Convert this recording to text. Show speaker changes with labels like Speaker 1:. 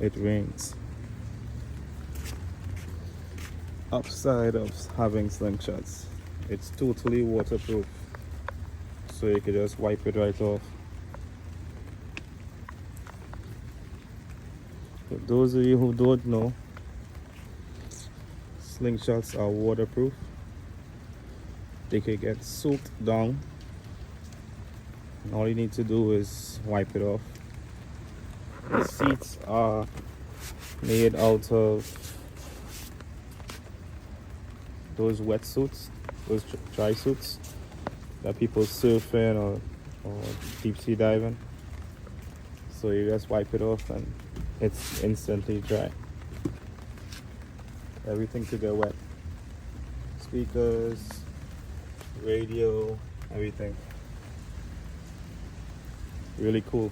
Speaker 1: it rains. Upside of having slingshots, it's totally waterproof, so you can just wipe it right off. For those of you who don't know, slingshots are waterproof. They can get soaked down, and all you need to do is wipe it off. The seats are made out of those wetsuits, those dry suits that people surfing or deep sea diving. So you just wipe it off and it's instantly dry. Everything could get wet. Speakers, radio, everything. Really cool.